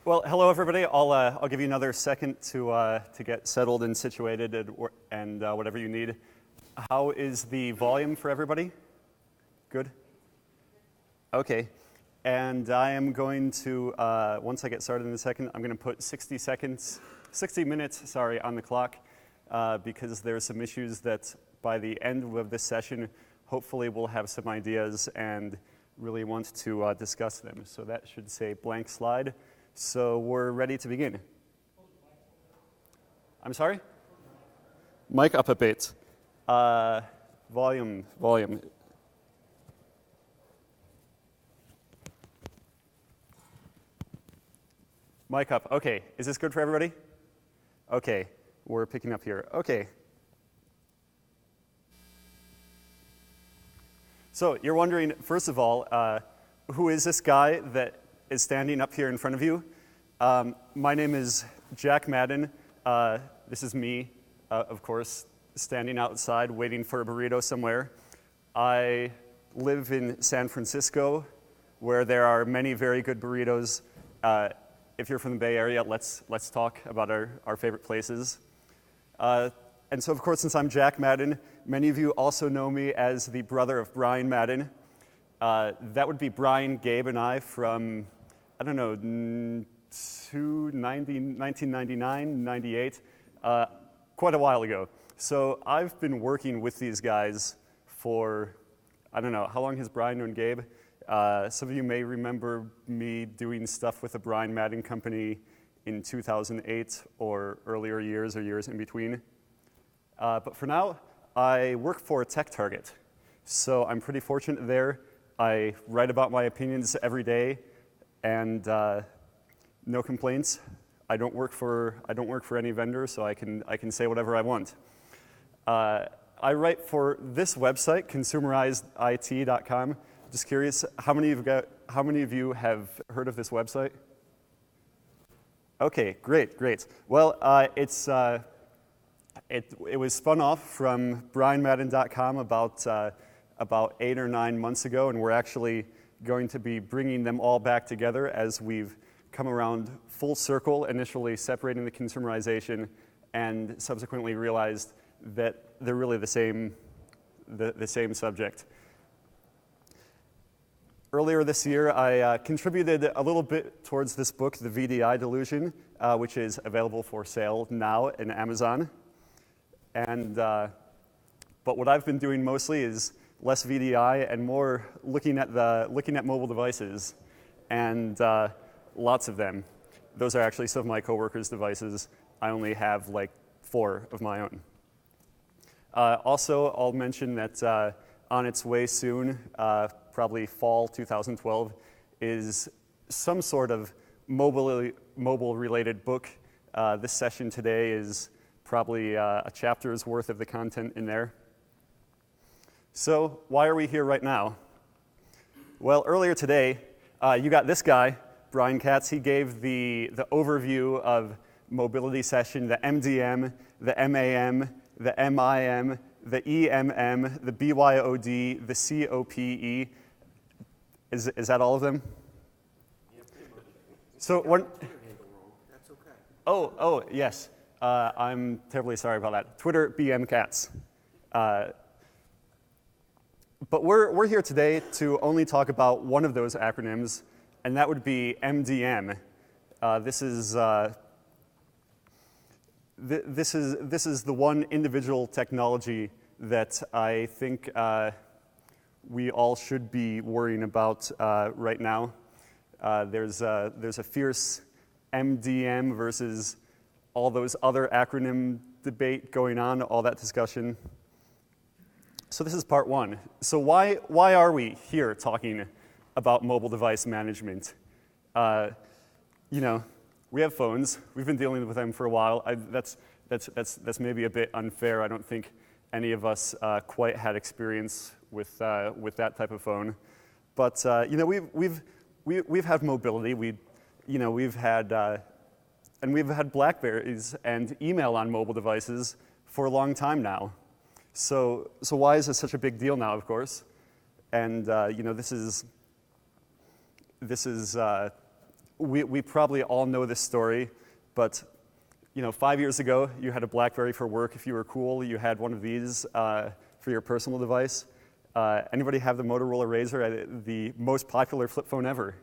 Well, hello everybody. I'll give you another second to get settled and situated and whatever you need. How is the volume for everybody? Good? Okay. And I am going to, once I get started in a second, I'm going to put 60 minutes on the clock because there are some issues that by the end of this session, hopefully we'll have some ideas and really want to discuss them. So that should say blank slide. So we're ready to begin. I'm sorry? Mic up a bit. Volume. Mic up. Okay. Is this good for everybody? Okay. We're picking up here. Okay. So you're wondering, first of all, who is this guy that is standing up here in front of you? My name is Jack Madden. This is me, of course, standing outside waiting for a burrito somewhere. I live in San Francisco, where there are many very good burritos. If you're from the Bay Area, let's talk about our favorite places. And so, of course, since I'm Jack Madden, many of you also know me as the brother of Brian Madden. That would be Brian, Gabe, and I from, I don't know, 1999, 98, quite a while ago. So I've been working with these guys for, I don't know, how long has Brian known Gabe? Some of you may remember me doing stuff with the Brian Madden Company in 2008 or earlier years or years in between. But for now, I work for TechTarget. So I'm pretty fortunate there. I write about my opinions every day, and no complaints. I don't work for any vendor, so I can say whatever I want. I write for this website, consumerizedit.com. Just curious, how many of you have heard of this website? Okay, great. Well, it was spun off from brianmadden.com about 8 or 9 months ago, and we're actually going to be bringing them all back together as we've come around full circle, initially separating the consumerization and subsequently realized that they're really the same subject. Earlier this year, I contributed a little bit towards this book, The VDI Delusion, which is available for sale now in Amazon. And but what I've been doing mostly is less VDI and more looking at mobile devices, and lots of them. Those are actually some of my coworkers' devices. I only have like 4 of my own. Also, I'll mention that on its way soon, probably fall 2012, is some sort of mobile-related book. This session today is probably a chapter's worth of the content in there. So why are we here right now? Well, earlier today, you got this guy, Brian Katz. He gave the overview of mobility session, the MDM, the MAM, the MIM, the EMM, the BYOD, the COPE. Is that all of them? Yeah, pretty much. So when, That's okay. Oh, yes. I'm terribly sorry about that. Twitter BM Katz. But we're here today to only talk about one of those acronyms, and that would be MDM. This is the one individual technology that I think we all should be worrying about right now. There's a fierce MDM versus all those other acronym debate going on, all that discussion. So this is part 1. So why are we here talking about mobile device management? We have phones. We've been dealing with them for a while. That's maybe a bit unfair. I don't think any of us quite had experience with that type of phone. But we've had mobility. We've had BlackBerries and email on mobile devices for a long time now. So why is this such a big deal now? Of course, and this is we probably all know this story, but 5 years ago, you had a BlackBerry for work. If you were cool, you had one of these for your personal device. Anybody have the Motorola Razr, the most popular flip phone ever?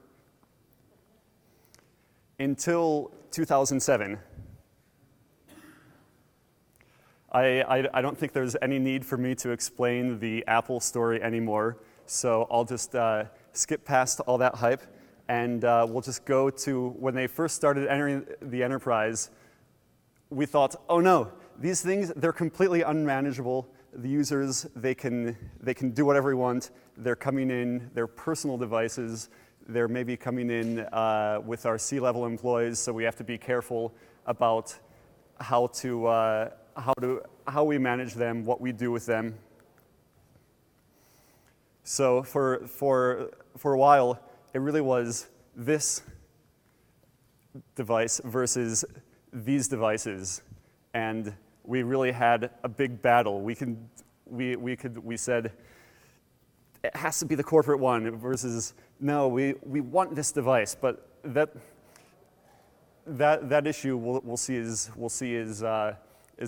Until 2007. I don't think there's any need for me to explain the Apple story anymore, so I'll just skip past all that hype, and we'll just go to when they first started entering the enterprise. We thought, oh no, these things, they're completely unmanageable. The users, they can do whatever they want. They're coming in their personal devices. They're maybe coming in with our C-level employees, so we have to be careful about how we manage them, what we do with them. So for a while, it really was this device versus these devices, and we really had a big battle. We said it has to be the corporate one versus no, we want this device, but that issue we'll see is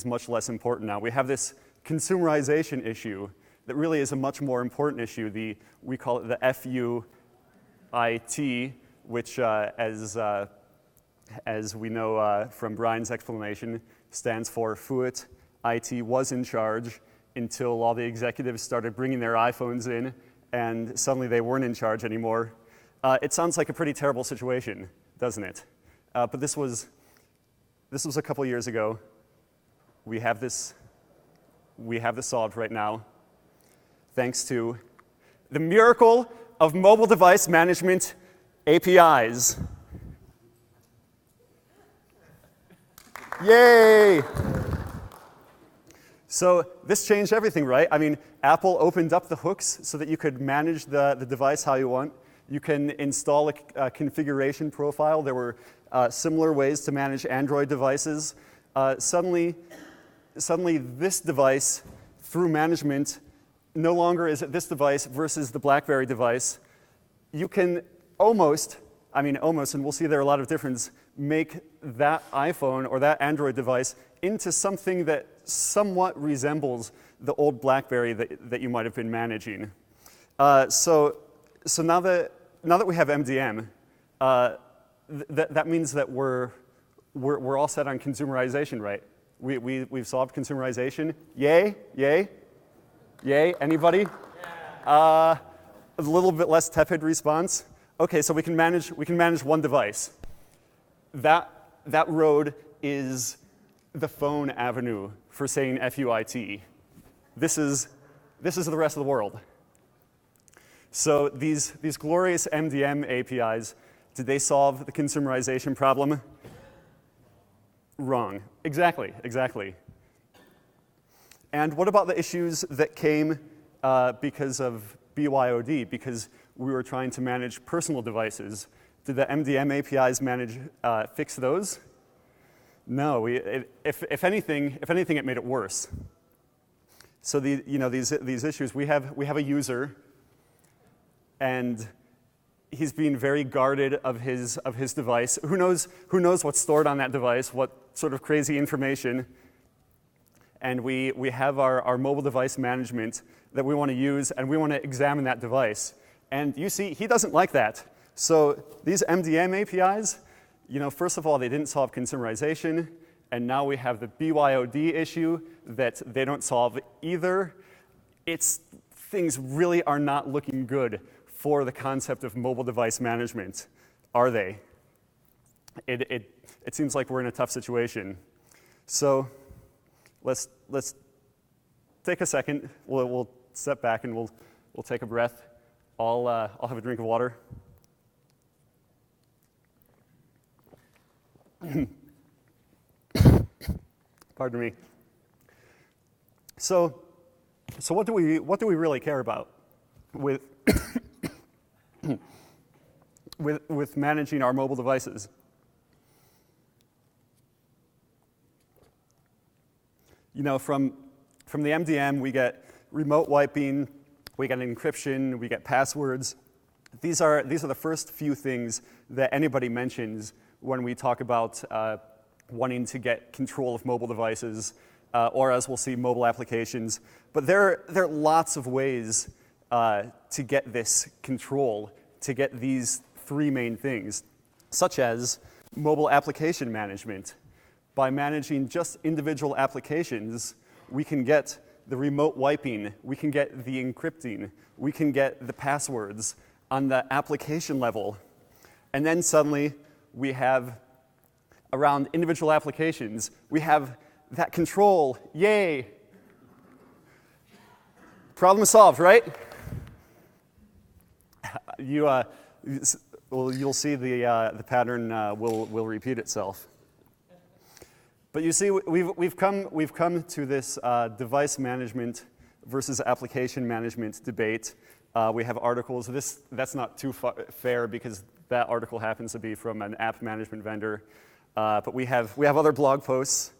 much less important now. We have this consumerization issue that really is a much more important issue. We call it the FUIT, which as we know from Brian's explanation, stands for FUIT. IT was in charge until all the executives started bringing their iPhones in, and suddenly they weren't in charge anymore. It sounds like a pretty terrible situation, doesn't it? But this was a couple years ago. We have this solved right now, thanks to the miracle of mobile device management APIs. Yay! So this changed everything, right? I mean, Apple opened up the hooks so that you could manage the device how you want. You can install a configuration profile. There were similar ways to manage Android devices. Suddenly this device, through management, no longer is it this device versus the BlackBerry device. You can almost, and we'll see there are a lot of difference, make that iPhone or that Android device into something that somewhat resembles the old BlackBerry that you might have been managing. So now that we have MDM, that means that we're all set on consumerization, right? We've solved consumerization. Yay? Yay? Yay? Anybody? Yeah. A little bit less tepid response. Okay, so we can manage one device. That road is the phone avenue for saying FUIT. This is the rest of the world. So these glorious MDM APIs, did they solve the consumerization problem? Wrong. Exactly. And what about the issues that came because of BYOD, because we were trying to manage personal devices? Did the MDM APIs fix those? No. If anything, it made it worse. So these issues, we have a user, and he's being very guarded of his device. Who knows what's stored on that device? What sort of crazy information? And we have our mobile device management that we want to use, and we want to examine that device. And you see, he doesn't like that. So these MDM APIs, first of all, they didn't solve consumerization, and now we have the BYOD issue that they don't solve either. Things really are not looking good for the concept of mobile device management, are they? It seems like we're in a tough situation. So let's take a second. We'll step back and we'll take a breath. I'll have a drink of water. Pardon me. So what do we really care about with with managing our mobile devices? From the MDM, we get remote wiping, we get encryption, we get passwords. These are the first few things that anybody mentions when we talk about wanting to get control of mobile devices, or as we'll see, mobile applications. But there are lots of ways to get this control, to get these three main things, such as mobile application management. By managing just individual applications, we can get the remote wiping, we can get the encrypting, we can get the passwords on the application level. And then suddenly we have, around individual applications, we have that control. Yay! Problem solved, right? You'll see the pattern will repeat itself. But you see, we've come to this device management versus application management debate. We have articles. That's not too fair because that article happens to be from an app management vendor. But we have other blog posts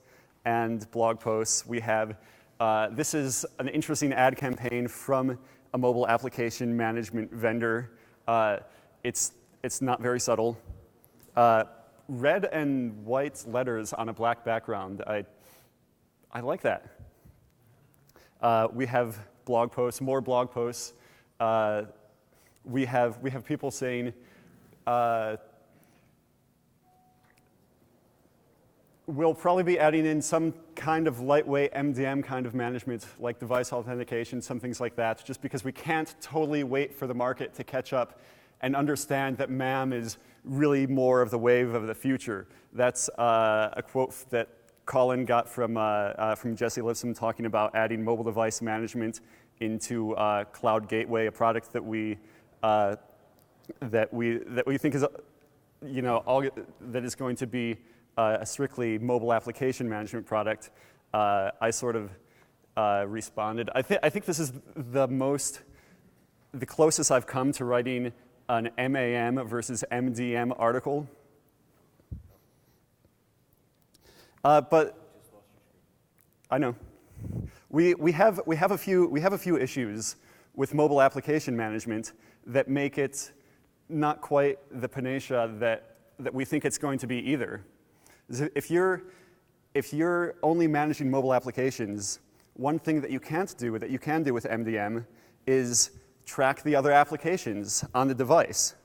and blog posts. We have this is an interesting ad campaign from a mobile application management vendor. It's not very subtle. Red and white letters on a black background. I like that. We have blog posts, more blog posts. We have people saying, we'll probably be adding in some kind of lightweight MDM kind of management, like device authentication, some things like that, just because we can't totally wait for the market to catch up and understand that MAM is really more of the wave of the future. That's a quote that Colin got from Jesse Lipsum talking about adding mobile device management into Cloud Gateway, a product that we think is, that is going to be a strictly mobile application management product. I sort of responded. I think this is the closest I've come to writing an MAM versus MDM article. But I know we have a few issues with mobile application management that make it not quite the panacea that we think it's going to be either. If you're only managing mobile applications, one thing that you can't do that you can do with MDM is track the other applications on the device.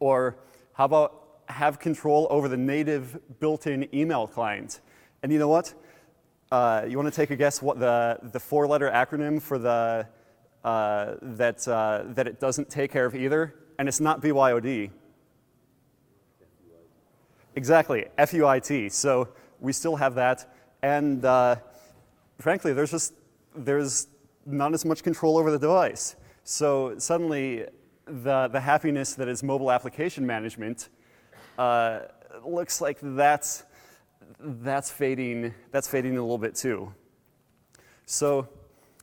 Or how about have control over the native built-in email client? And you know what? You want to take a guess what the four-letter acronym for the that it doesn't take care of either? And it's not BYOD. Exactly, FUIT. So we still have that, and frankly, there's not as much control over the device. So suddenly, the happiness that is mobile application management looks like that's fading. That's fading a little bit too. So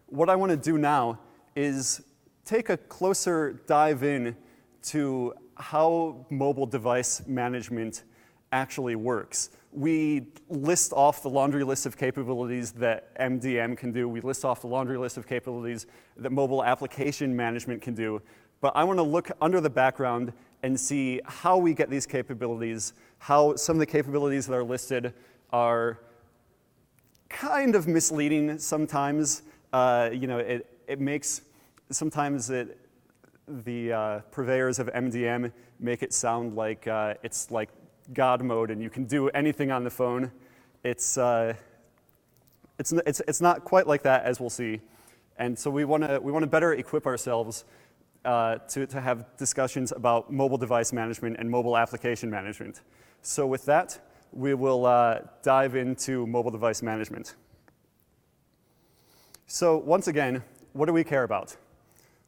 what I want to do now is take a closer dive in to how mobile device management actually works. We list off the laundry list of capabilities that MDM can do. We list off the laundry list of capabilities that mobile application management can do. But I want to look under the background and see how we get these capabilities, how some of the capabilities that are listed are kind of misleading sometimes. It makes, sometimes the purveyors of MDM make it sound like it's like God mode and you can do anything on the phone. It's not quite like that, as we'll see. And so we want to better equip ourselves to have discussions about mobile device management and mobile application management. So with that, we will dive into mobile device management. So once again, what do we care about?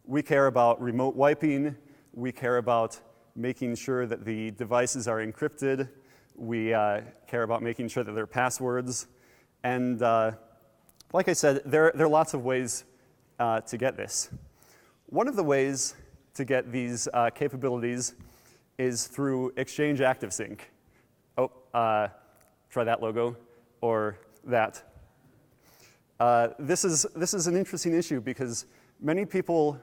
We care about remote wiping. We care about making sure that the devices are encrypted. We care about making sure that there are passwords. And like I said, there are lots of ways to get this. One of the ways to get these capabilities is through Exchange ActiveSync. Oh, try that logo or that. This is an interesting issue because many people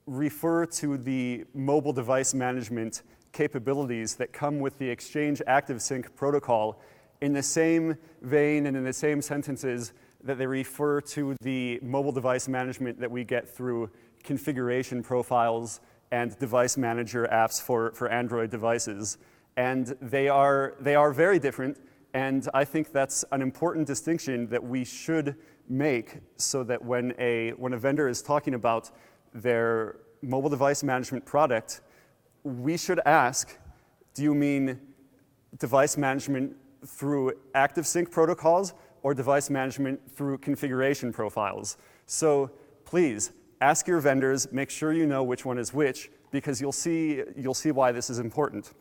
refer to the mobile device management capabilities that come with the Exchange ActiveSync protocol in the same vein and in the same sentences that they refer to the mobile device management that we get through configuration profiles and device manager apps for Android devices. And they are very different, and I think that's an important distinction that we should make so that when a vendor is talking about their mobile device management product, we should ask, do you mean device management through ActiveSync protocols or device management through configuration profiles? So please, ask your vendors, make sure you know which one is which, because you'll see why this is important.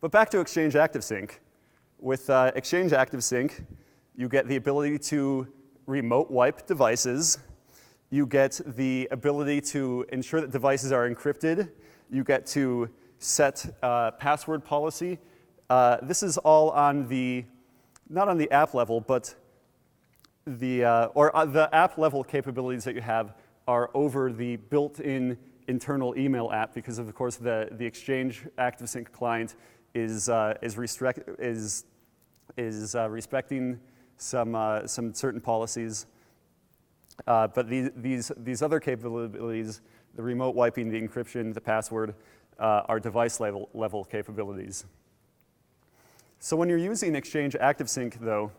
But back to Exchange ActiveSync. With Exchange ActiveSync, you get the ability to remote wipe devices. You get the ability to ensure that devices are encrypted. You get to set password policy. This is all on the, not on the app level, but the app level capabilities that you have are over the built-in internal email app, because of course the Exchange ActiveSync client is respecting some certain policies. But these other capabilities, the remote wiping, the encryption, the password, are device level capabilities. So when you're using Exchange ActiveSync, though,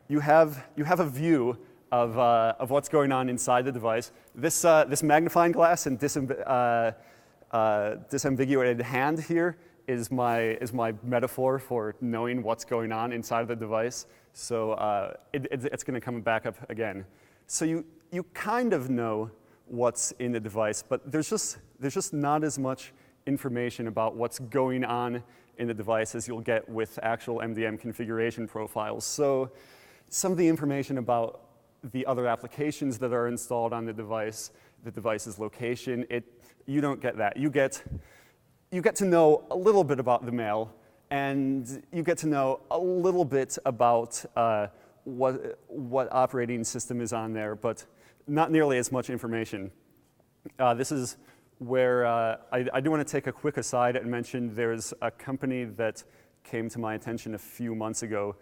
you have a view of what's going on inside the device. This magnifying glass and disambiguated hand here is my metaphor for knowing what's going on inside of the device. So it's going to come back up again. So you kind of know what's in the device, but there's just not as much information about what's going on in the device as you'll get with actual MDM configuration profiles. So some of the information about the other applications that are installed on the device's location, you don't get that. You get to know a little bit about the mail, and you get to know a little bit about what operating system is on there, but not nearly as much information. This is where I do want to take a quick aside and mention there's a company that came to my attention a few months ago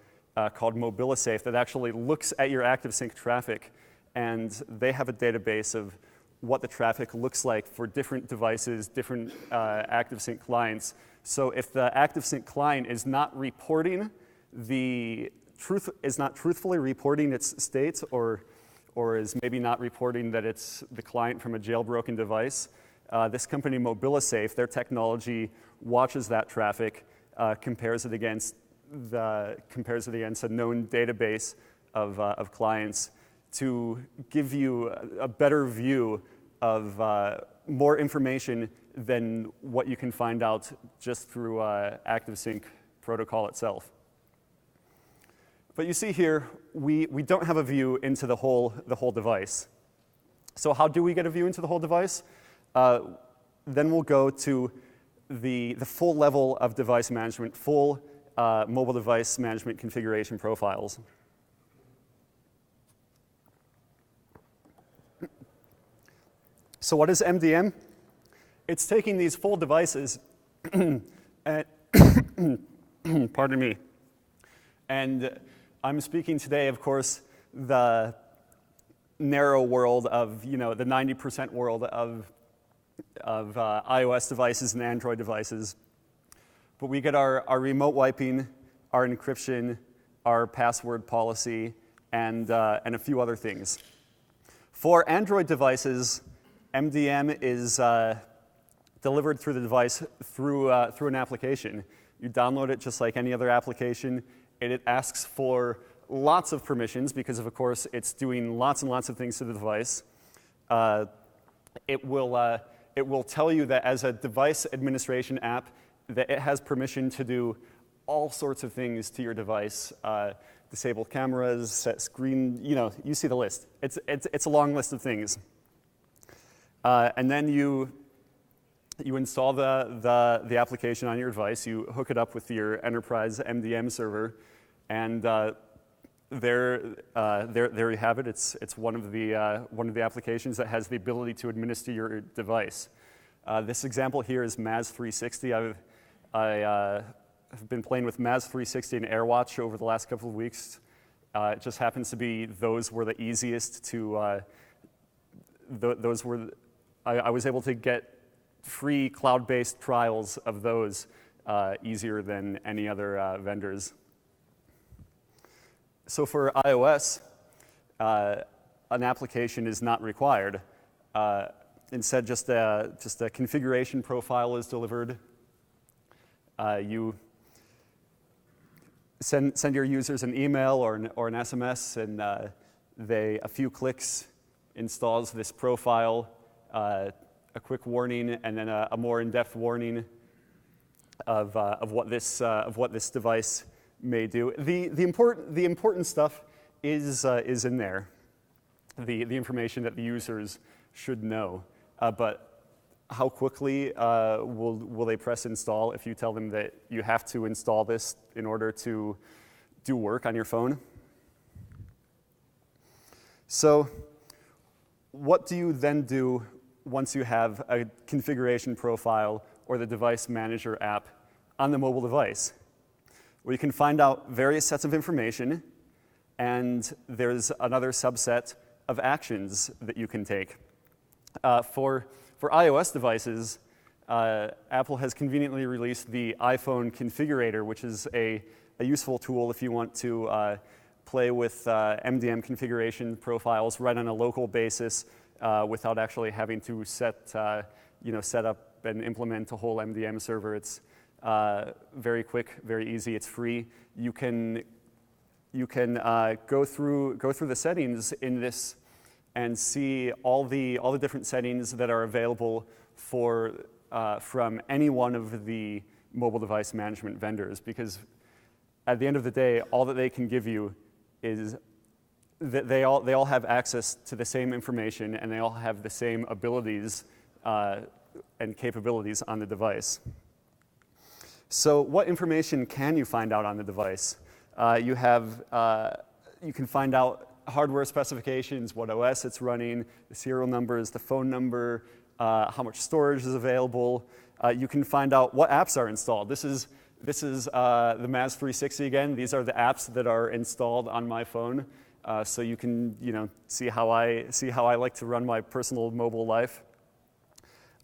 called MobiliSafe that actually looks at your ActiveSync traffic, and they have a database of what the traffic looks like for different devices, different ActiveSync clients. So if the ActiveSync client is not reporting is not truthfully reporting its state, or is maybe not reporting that it's the client from a jailbroken device, this company MobiliSafe, their technology watches that traffic, compares it against a known database of clients to give you a better view of more information than what you can find out just through ActiveSync protocol itself. But you see here, we don't have a view into the whole device. So how do we get a view into the whole device? Then we'll go to the full level of device management, full mobile device management configuration profiles. So what is MDM? It's taking these full devices, and pardon me, and I'm speaking today, of course, the narrow world of, the 90% world of iOS devices and Android devices. But we get our remote wiping, our encryption, our password policy, and a few other things. For Android devices, MDM is delivered through the device through an application. You download it just like any other application. It asks for lots of permissions because, of course, it's doing lots and lots of things to the device. It will tell you that as a device administration app, that it has permission to do all sorts of things to your device. Disable cameras, set screen, you see the list. It's a long list of things. And then you install the application on your device, you hook it up with your enterprise MDM server, and there you have it. It's one of the applications that has the ability to administer your device. This example here is Maz 360. I have been playing with Maz 360 and AirWatch over the last couple of weeks. It just happens to be those were the easiest to, I was able to get free cloud-based trials of those easier than any other vendors. So for iOS, an application is not required. Instead, just a configuration profile is delivered. You send your users an email or an SMS, and a few clicks installs this profile, a quick warning, and then a more in-depth warning of what this device may do. The important stuff is in there. The information that the users should know, but how quickly will they press install if you tell them that you have to install this in order to do work on your phone? So what do you then do once you have a configuration profile or the device manager app on the mobile device? Well, you can find out various sets of information, and there's another subset of actions that you can take. For iOS devices, Apple has conveniently released the iPhone configurator, which is a useful tool if you want to play with MDM configuration profiles right on a local basis without actually having to set up and implement a whole MDM server. It's very quick, very easy. It's free. You can go through the settings in this and see all the different settings that are available from any one of the mobile device management vendors, because at the end of the day, all that they can give you is that they all have access to the same information, and they all have the same abilities and capabilities on the device. So what information can you find out on the device? You can find out hardware specifications, what OS it's running, the serial numbers, the phone number, how much storage is available. You can find out what apps are installed. This is the Maz 360 again. These are the apps that are installed on my phone, so you can see how I like to run my personal mobile life.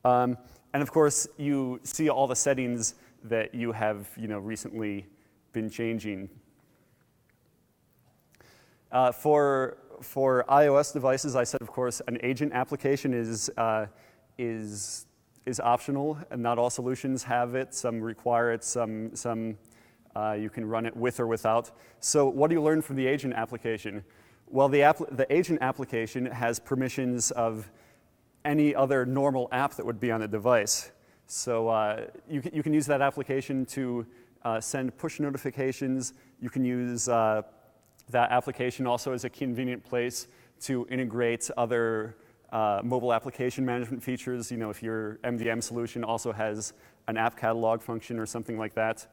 And of course, you see all the settings that you have recently been changing. For iOS devices, I said, of course, an agent application is optional, and not all solutions have it. Some require it. Some you can run it with or without. So what do you learn from the agent application? Well, the agent application has permissions of any other normal app that would be on the device. So you can use that application to send push notifications. You can use that application also as a convenient place to integrate other mobile application management features. If your MDM solution also has an app catalog function or something like that.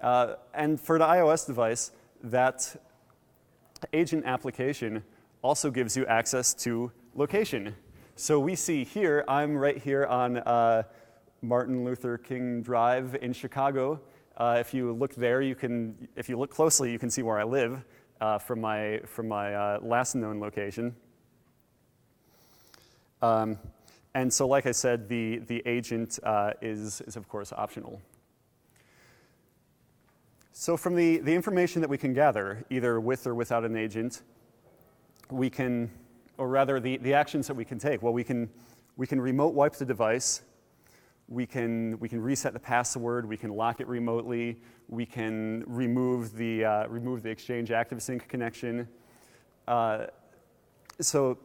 And for the iOS device, that agent application also gives you access to location. So we see here, I'm right here on Martin Luther King Drive in Chicago. If you look there, if you look closely, you can see where I live. From my last known location. And so, like I said, the agent is of course optional. So from the information that we can gather, either with or without an agent, we can, or rather the actions that we can take. Well, we can remote wipe the device. We can reset the password. We can lock it remotely. We can remove the Exchange ActiveSync connection. So,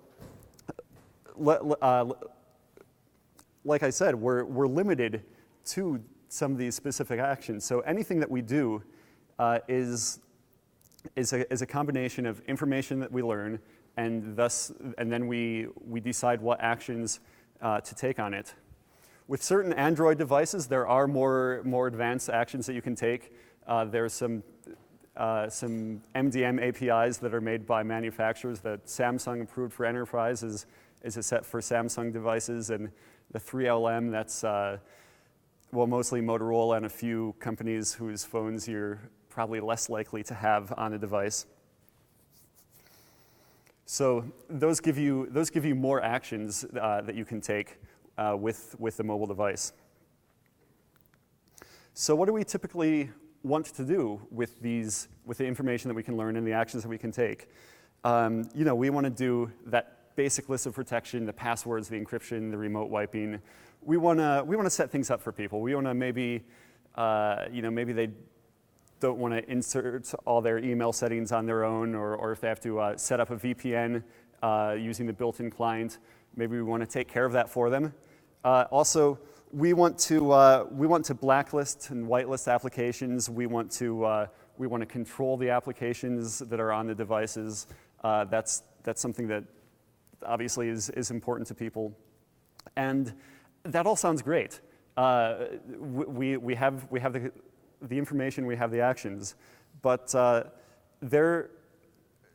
like I said, we're limited to some of these specific actions. So anything that we do is a combination of information that we learn, and then we decide what actions to take on it. With certain Android devices, there are more advanced actions that you can take. There's some MDM APIs that are made by manufacturers that Samsung approved for enterprise is a set for Samsung devices, and the 3LM, that's, well, mostly Motorola and a few companies whose phones you're probably less likely to have on a device. So those give you more actions that you can take with the mobile device. So what do we typically want to do with the information that we can learn and the actions that we can take? We want to do that basic list of protection, the passwords, the encryption, the remote wiping. We want to set things up for people. We want to maybe they don't want to insert all their email settings on their own, or if they have to set up a VPN using the built-in client, maybe we want to take care of that for them. Also, we want to blacklist and whitelist applications. We want to control the applications that are on the devices. That's something that obviously is important to people, and that all sounds great. We have the information, we have the actions, but there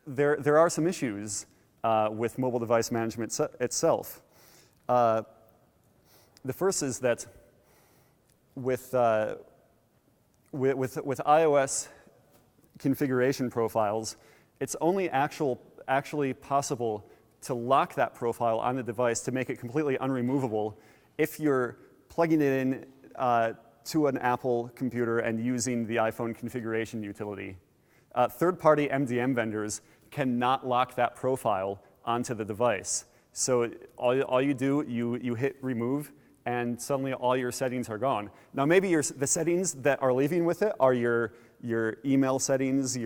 are some issues with mobile device management itself. The first is that with iOS configuration profiles, it's only actually possible to lock that profile on the device to make it completely unremovable if you're plugging it in to an Apple computer and using the iPhone configuration utility. Third-party MDM vendors cannot lock that profile onto the device. So all you do, you hit remove, and suddenly all your settings are gone. Now maybe the settings that are leaving with it are your email settings,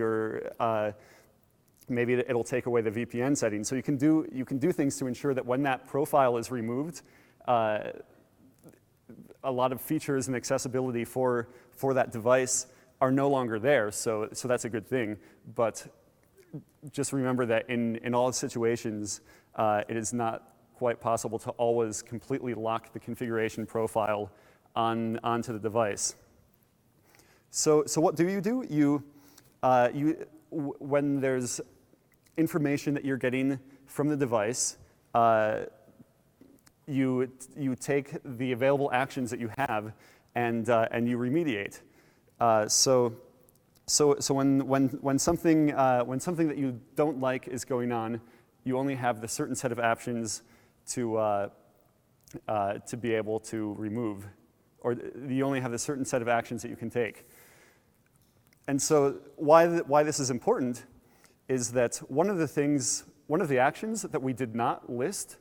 maybe it'll take away the VPN settings. So you can do things to ensure that when that profile is removed, a lot of features and accessibility for that device are no longer there. So that's a good thing. But just remember that in all situations, it is not quite possible to always completely lock the configuration profile onto the device. So what do? You when there's information that you're getting from the device, you take the available actions that you have and you remediate. So when something that you don't like is going on, you only have the certain set of actions to be able to remove, or you only have a certain set of actions that you can take. And so why this is important is that one of the actions that we did not list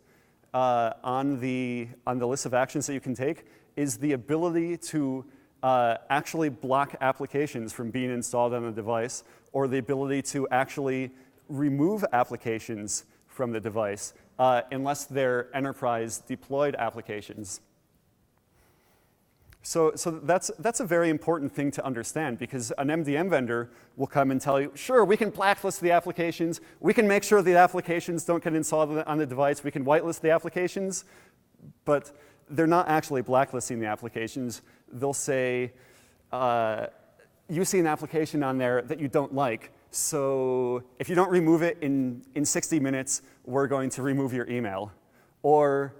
on the list of actions that you can take is the ability to actually block applications from being installed on the device, or the ability to actually remove applications from the device unless they're enterprise deployed applications. So that's a very important thing to understand, because an MDM vendor will come and tell you, sure, we can blacklist the applications, we can make sure the applications don't get installed on the device, we can whitelist the applications, but they're not actually blacklisting the applications. They'll say, you see an application on there that you don't like, so if you don't remove it in 60 minutes, we're going to remove your email. Or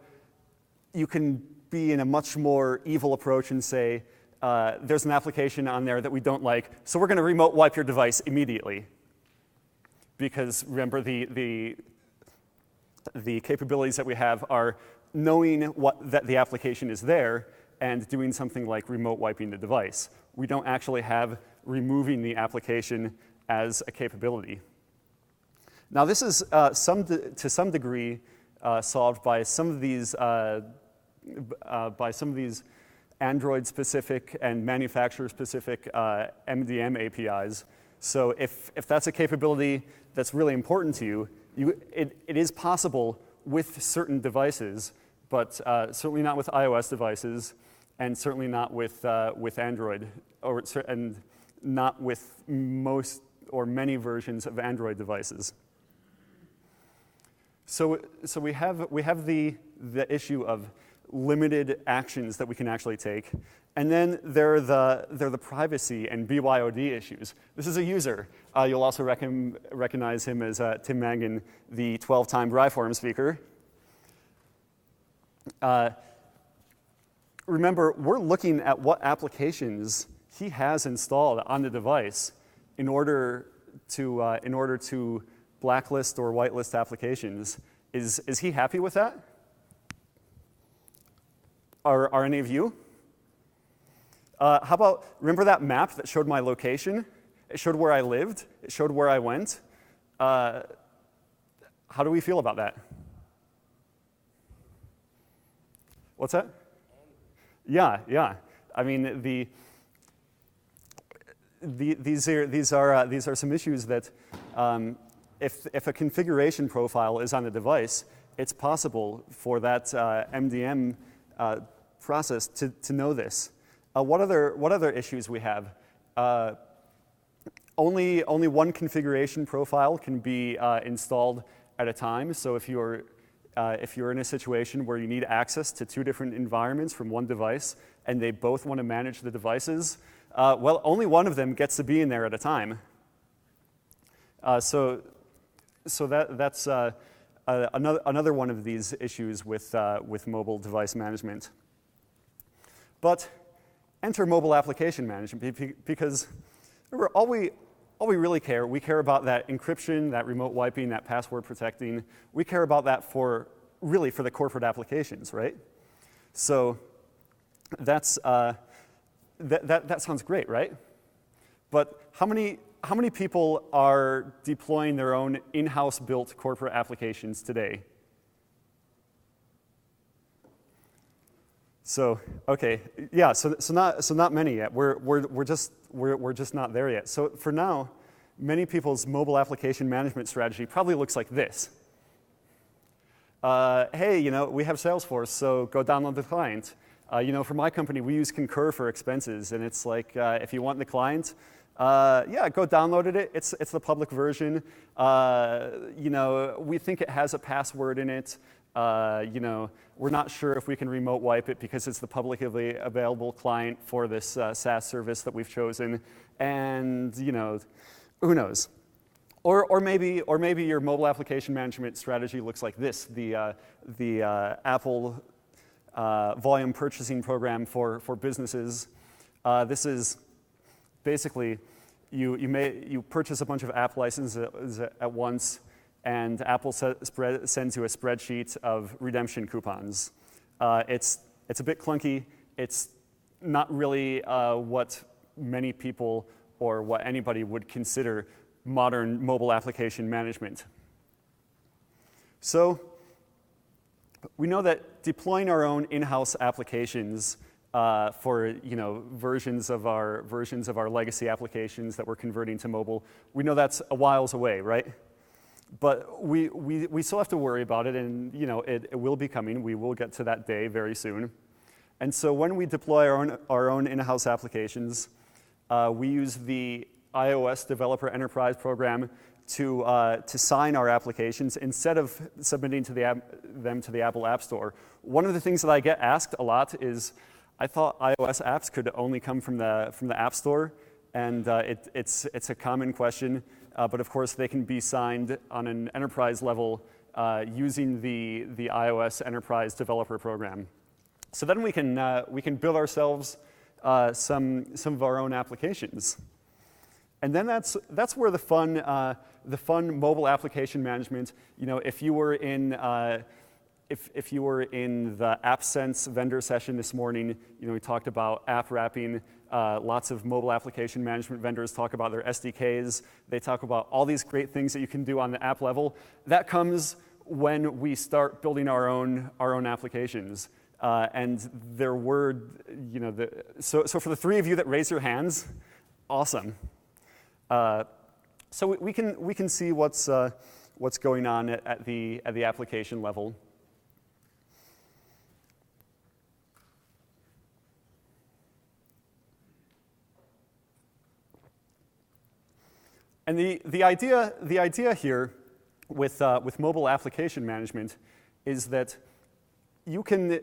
you can be in a much more evil approach and say, there's an application on there that we don't like, so we're going to remote wipe your device immediately. Because remember, the capabilities that we have are knowing that the application is there and doing something like remote wiping the device. We don't actually have removing the application as a capability. Now this is to some degree solved by some of these Android-specific and manufacturer-specific MDM APIs. So if that's a capability that's really important to you, it is possible with certain devices, but certainly not with iOS devices, and certainly not with Android, and not with most or many versions of Android devices. So we have the issue of limited actions that we can actually take, and then there are the privacy and BYOD issues. This is a user. You'll also recognize him as Tim Mangan, the 12-time BriForum speaker. remember, we're looking at what applications he has installed on the device in order to blacklist or whitelist applications. Is he happy with that? Are any of you? How about, remember that map that showed my location? It showed where I lived. It showed where I went. How do we feel about that? What's that? Yeah. I mean, these are some issues that if a configuration profile is on the device, it's possible for that MDM process to know this. What other issues we have? Only one configuration profile can be installed at a time. So if you're in a situation where you need access to two different environments from one device, and they both want to manage the devices, well, only one of them gets to be in there at a time. So that's another one of these issues with mobile device management. But enter mobile application management, because remember, all we really care, we care about that encryption, that remote wiping, that password protecting. We care about that for the corporate applications, right? So that's that sounds great, right? But how many people are deploying their own in-house built corporate applications today? So okay, yeah. So not many yet. We're just not there yet. So for now, many people's mobile application management strategy probably looks like this. Hey, we have Salesforce, so go download the client. For my company, we use Concur for expenses, and it's like if you want the client, yeah, go download it. It's the public version. We think it has a password in it. We're not sure if we can remote wipe it because it's the publicly available client for this SaaS service that we've chosen, and who knows? Or maybe your mobile application management strategy looks like this: the Apple volume purchasing program for businesses. This is basically you purchase a bunch of app licenses at once, and Apple sends you a spreadsheet of redemption coupons. It's a bit clunky. It's not really what many people or what anybody would consider modern mobile application management. So we know that deploying our own in-house applications for versions of our legacy applications that we're converting to mobile, we know that's a whiles away, right? But we still have to worry about it, and it will be coming. We will get to that day very soon. And so when we deploy our own in-house applications, we use the iOS Developer Enterprise program to sign our applications instead of submitting them to the Apple App Store. One of the things that I get asked a lot is, I thought iOS apps could only come from the App Store, and it's a common question. But of course, they can be signed on an enterprise level using the iOS Enterprise Developer Program. So then we can build ourselves some of our own applications, and then that's where the fun mobile application management. If you were in if you were in the AppSense vendor session this morning, we talked about app wrapping. Lots of mobile application management vendors talk about their SDKs. They talk about all these great things that you can do on the app level. That comes when we start building our own applications. And there were, so for the three of you that raise your hands, awesome. So we can see what's going on at the application level. And the idea here with mobile application management is that you can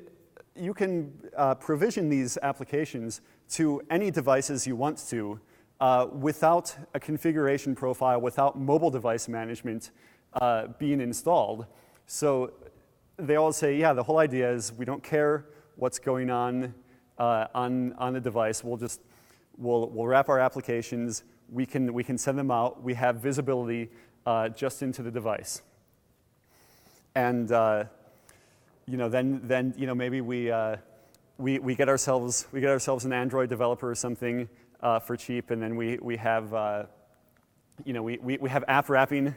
provision these applications to any devices you want to without a configuration profile, without mobile device management being installed. So they all say, yeah, the whole idea is we don't care what's going on on the device. We'll wrap our applications. We can send them out. We have visibility just into the device. And then maybe we get ourselves an Android developer or something for cheap, and then we have we have app wrapping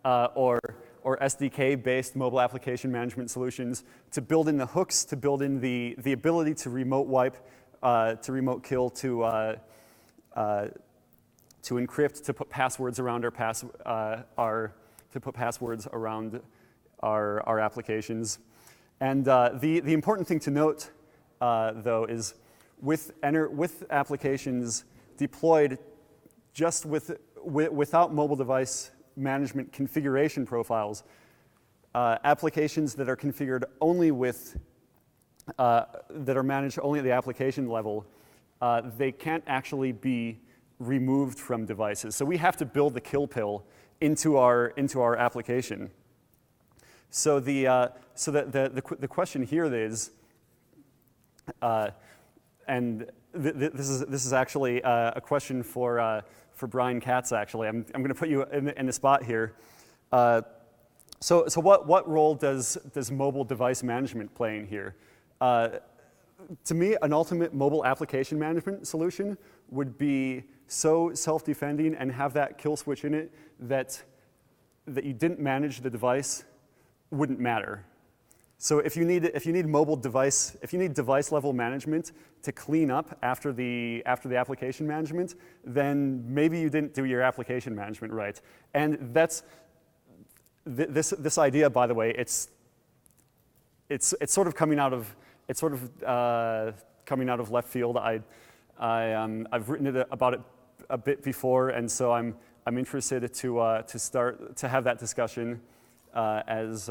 or SDK-based mobile application management solutions to build in the hooks, to build in the ability to remote wipe, to remote kill, to encrypt, to put passwords around our applications. And the important thing to note, though, is with applications deployed just without mobile device management configuration profiles, applications that are configured only that are managed only at the application level, they can't actually be removed from devices. So we have to build the kill pill into our application. So the question here is, and this is actually a question for Brian Katz. Actually, I'm going to put you in the spot here. So what role does mobile device management play in here? To me, an ultimate mobile application management solution would be so self-defending and have that kill switch in it that you didn't manage the device wouldn't matter. So if you need device level management to clean up after the application management, then maybe you didn't do your application management right. And that's this idea, by the way, it's sort of coming out of left field. I've written about it a bit before, and so I'm interested to have that discussion as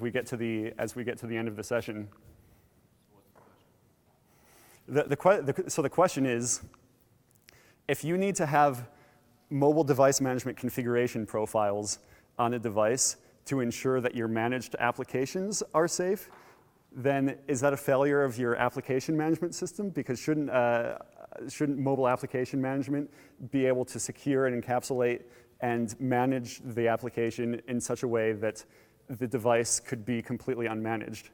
we get to the end of the session. So the question is, if you need to have mobile device management configuration profiles on a device to ensure that your managed applications are safe, then is that a failure of your application management system? Because shouldn't mobile application management be able to secure and encapsulate and manage the application in such a way that the device could be completely unmanaged?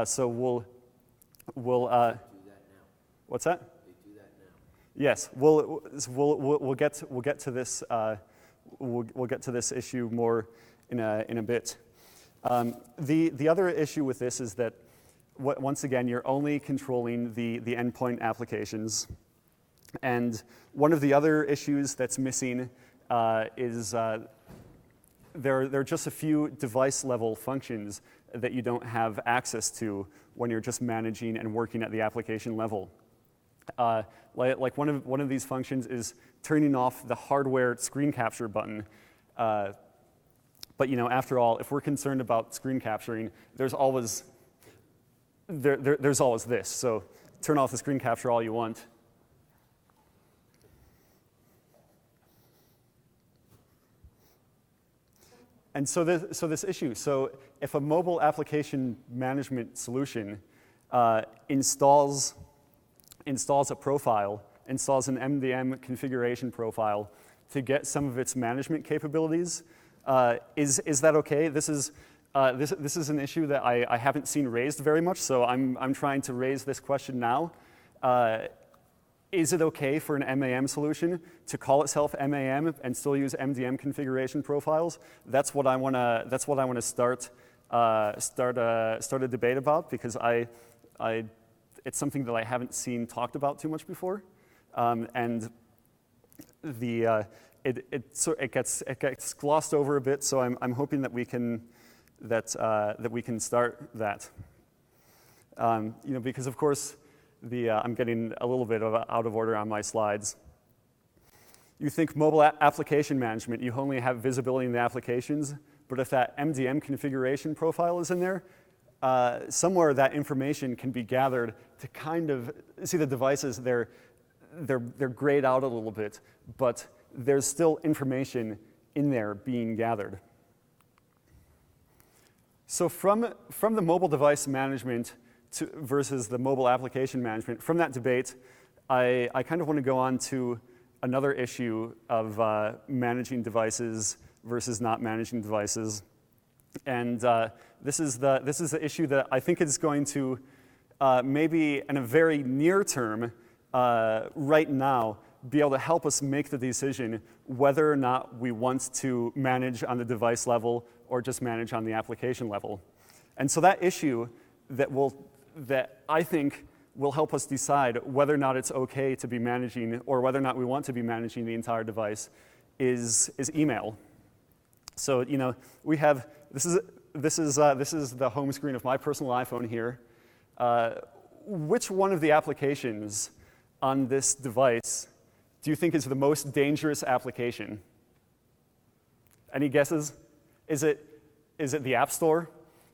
So we'll do that now. What's that? They do that now. Yes, we'll get to this. We'll get to this issue more in a bit. The other issue with this is that once again you're only controlling the endpoint applications, and one of the other issues that's missing is there are just a few device level functions that you don't have access to when you're just managing and working at the application level. Like one of these functions is turning off the hardware screen capture button. But after all, if we're concerned about screen capturing, there's always this. So turn off the screen capture all you want. And so this issue. So if a mobile application management solution installs a profile, installs an MDM configuration profile to get some of its management capabilities, is that okay? This is an issue that I haven't seen raised very much, so I'm trying to raise this question now. Is it okay for an MAM solution to call itself MAM and still use MDM configuration profiles? That's what I want to start a debate about, because it's something that I haven't seen talked about too much before, and it gets glossed over a bit. So I'm hoping that we can start that. Because of course I'm getting a little bit out of order on my slides. You think mobile application management, you only have visibility in the applications, but if that MDM configuration profile is in there, somewhere that information can be gathered to kind of see the devices. They're grayed out a little bit, but there's still information in there being gathered. So from the mobile device management versus the mobile application management. From that debate, I kind of want to go on to another issue of managing devices versus not managing devices. And this is the issue that I think is going to maybe in a very near term, right now, be able to help us make the decision whether or not we want to manage on the device level or just manage on the application level. And so that issue that I think will help us decide whether or not it's okay to be managing or whether or not we want to be managing the entire device is email. So we have this is the home screen of my personal iPhone here. Which one of the applications on this device do you think is the most dangerous application? Any guesses? Is it the App Store?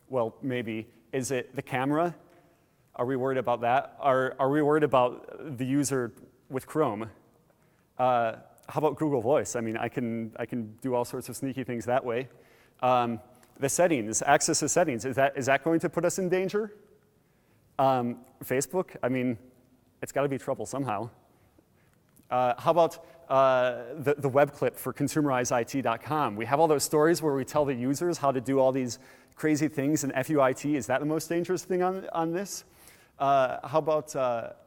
Well, maybe. Is it the camera? Are we worried about that? Are we worried about the user with Chrome? How about Google Voice? I mean, I can do all sorts of sneaky things that way. The settings, access to settings, is that going to put us in danger? Facebook, I mean, it's got to be trouble somehow. How about the web clip for consumerizeIT.com? We have all those stories where we tell the users how to do all these crazy things in FUIT. Is that the most dangerous thing on this? How about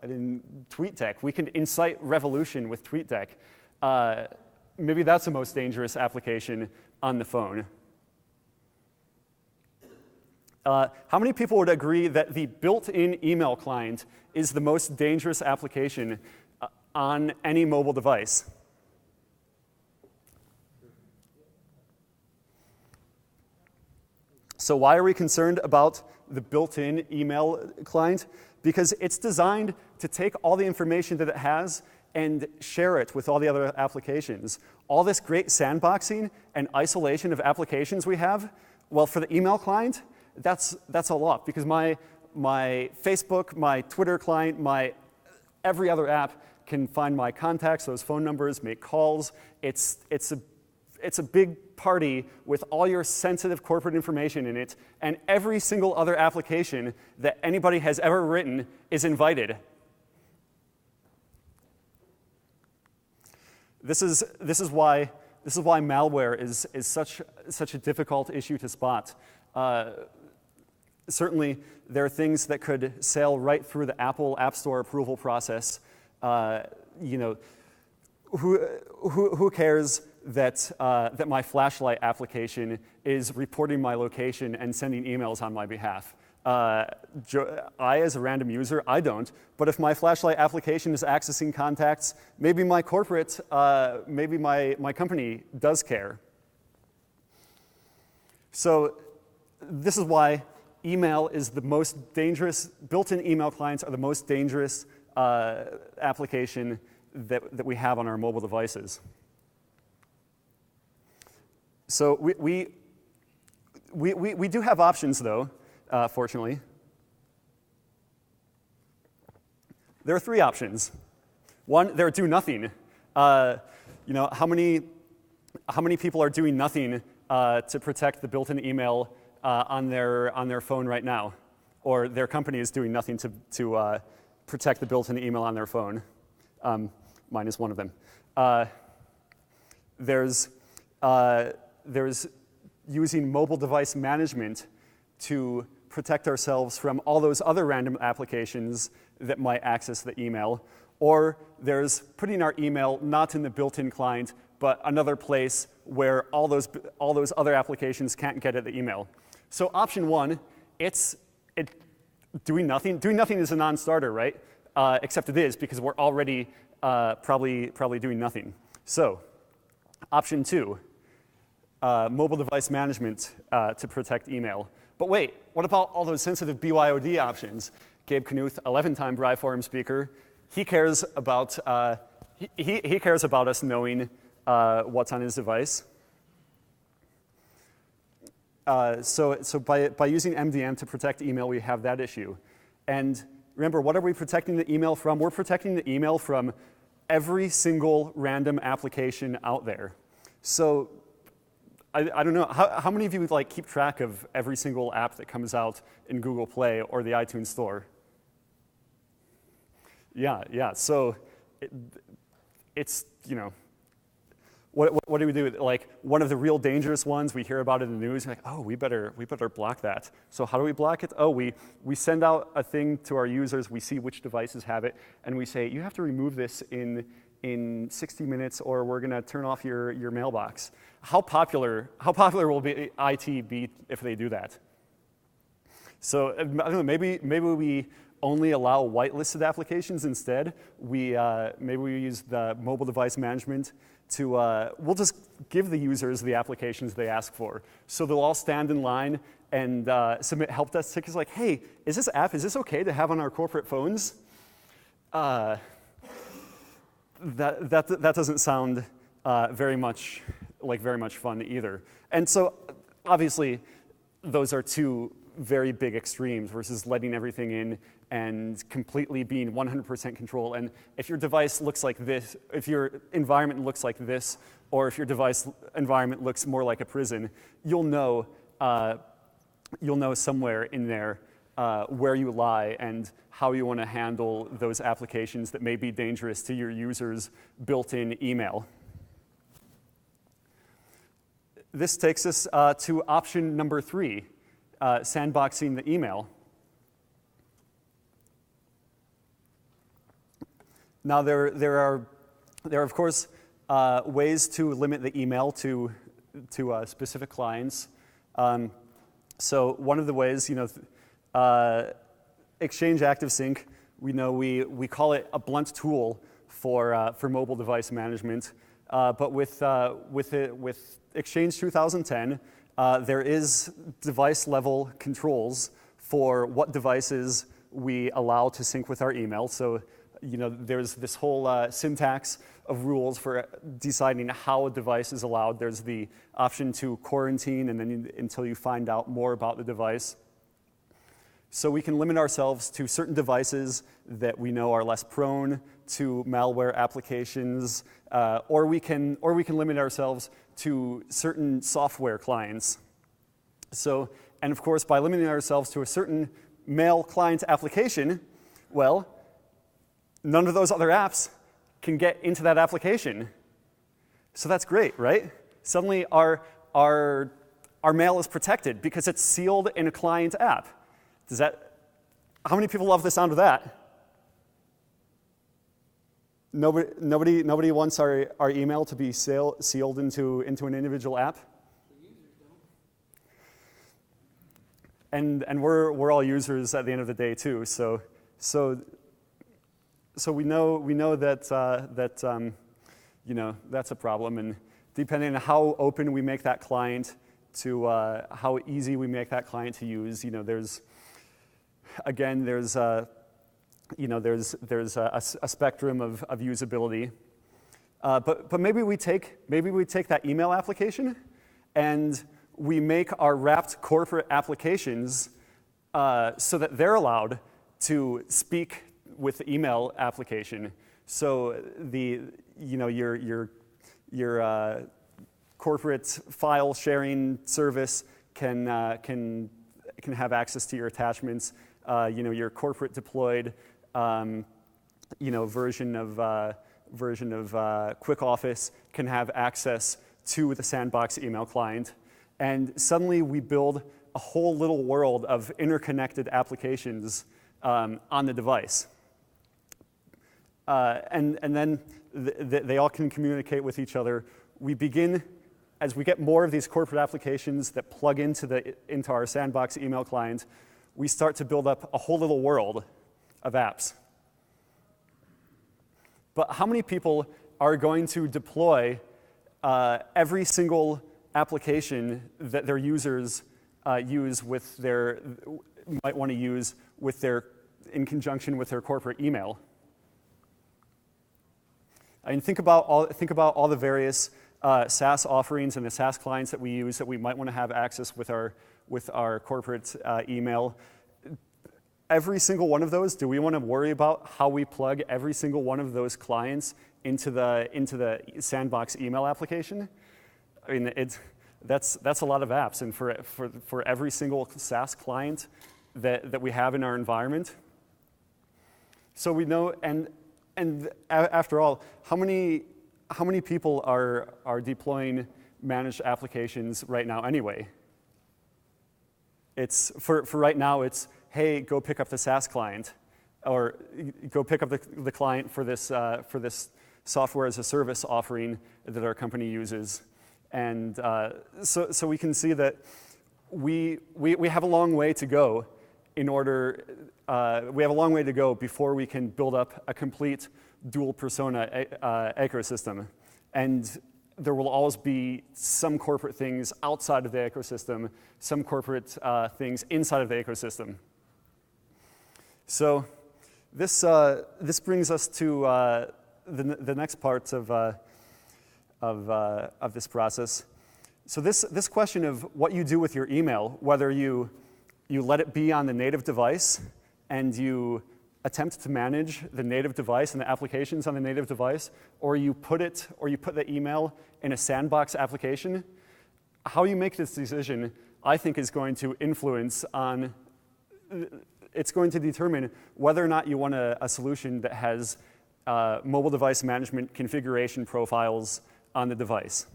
in TweetDeck? We can incite revolution with TweetDeck. Maybe that's the most dangerous application on the phone. How many people would agree that the built-in email client is the most dangerous application on any mobile device? So why are we concerned about the built-in email client? Because it's designed to take all the information that it has and share it with all the other applications. All this great sandboxing and isolation of applications we have, well, for the email client, that's a lot, because my Facebook, my Twitter client, my every other app can find my contacts, those phone numbers, make calls. It's a big party with all your sensitive corporate information in it, and every single other application that anybody has ever written is invited. This is why malware is such a difficult issue to spot. Certainly, there are things that could sail right through the Apple App Store approval process. Who cares that my flashlight application is reporting my location and sending emails on my behalf? I, as a random user, I don't. But if my flashlight application is accessing contacts, maybe my corporate, maybe my company does care. So this is why email is the most dangerous, built-in email clients are the most dangerous application that we have on our mobile devices. So we do have options, though, fortunately. There are three options. One, they're do nothing. How many people are doing nothing to protect the built-in email on their phone right now, or their company is doing nothing to protect the built-in email on their phone? Mine is one of them. There's using mobile device management to protect ourselves from all those other random applications that might access the email. Or there's putting our email not in the built-in client, but another place where all those other applications can't get at the email. So option one, it's doing nothing. Doing nothing is a non-starter, right? Except it is, because we're already probably doing nothing. So option two, mobile device management to protect email. But wait, what about all those sensitive BYOD options? Gabe Knuth, 11-time BriForum speaker, he cares about he cares about us knowing what's on his device. So by using MDM to protect email, we have that issue. And remember, what are we protecting the email from? We're protecting the email from every single random application out there. So I don't know, how many of you like keep track of every single app that comes out in Google Play or the iTunes Store? Yeah, so it's, you know, what do we do? Like, one of the real dangerous ones, we hear about it in the news, like, oh, we better block that. So how do we block it? Oh, we send out a thing to our users, we see which devices have it, and we say, you have to remove this in 60 minutes or we're gonna turn off your mailbox. How popular will IT be if they do that? So I don't know, maybe we only allow whitelisted applications instead. Maybe we use the mobile device management to, we'll just give the users the applications they ask for. So they'll all stand in line and submit help desk tickets like, hey, is this okay to have on our corporate phones? That doesn't sound very much fun either. And so obviously those are two very big extremes versus letting everything in and completely being 100% control. And if your device looks like this, if your environment looks like this, or if your device environment looks more like a prison, you'll know somewhere in there where you lie and how you want to handle those applications that may be dangerous to your users' built-in email. This takes us to option number 3, sandboxing the email. Now there are of course ways to limit the email to specific clients. So one of the ways, Exchange ActiveSync, we call it a blunt tool for mobile device management. But with Exchange 2010, there is device level controls for what devices we allow to sync with our email. So there's this whole syntax of rules for deciding how a device is allowed. There's the option to quarantine and then until you find out more about the device. So we can limit ourselves to certain devices that we know are less prone to malware applications, or we can limit ourselves to certain software clients. So, and of course, by limiting ourselves to a certain mail client application, well, none of those other apps can get into that application. So that's great, right? Suddenly our mail is protected because it's sealed in a client app. How many people love the sound of that? Nobody wants our email to be sealed into an individual app? The users don't. And we're all users at the end of the day too. So we know that that's a problem, and depending on how open we make that client to how easy we make that client to use, there's a spectrum of usability. But maybe we take that email application and we make our wrapped corporate applications so that they're allowed to speak with the email application. So your corporate file sharing service can have access to your attachments. Your corporate deployed version of QuickOffice can have access to the Sandbox email client, and suddenly we build a whole little world of interconnected applications on the device. And then they all can communicate with each other. We begin, as we get more of these corporate applications that plug into our Sandbox email client, we start to build up a whole little world of apps. But how many people are going to deploy every single application that their users might want to use in conjunction with their corporate email? I mean, think about all the various SaaS offerings and the SaaS clients that we use that we might want to have access with our corporate email. Every single one of those, do we want to worry about how we plug every single one of those clients into the Sandbox email application? I mean, That's a lot of apps, and for every single SaaS client that we have in our environment. So we know, and after all, how many people are deploying managed applications right now anyway? It's for right now. It's, hey, go pick up the SaaS client, or go pick up the client for this software as a service offering that our company uses. And so we can see that we have a long way to go we have a long way to go before we can build up a complete dual persona ecosystem. And there will always be some corporate things outside of the ecosystem, some corporate things inside of the ecosystem. So this brings us to the next part of this process. So this question of what you do with your email, whether you let it be on the native device and you attempt to manage the native device and the applications on the native device, or you put the email in a sandbox application, how you make this decision, I think, is going to it's going to determine whether or not you want a solution that has mobile device management configuration profiles on the device.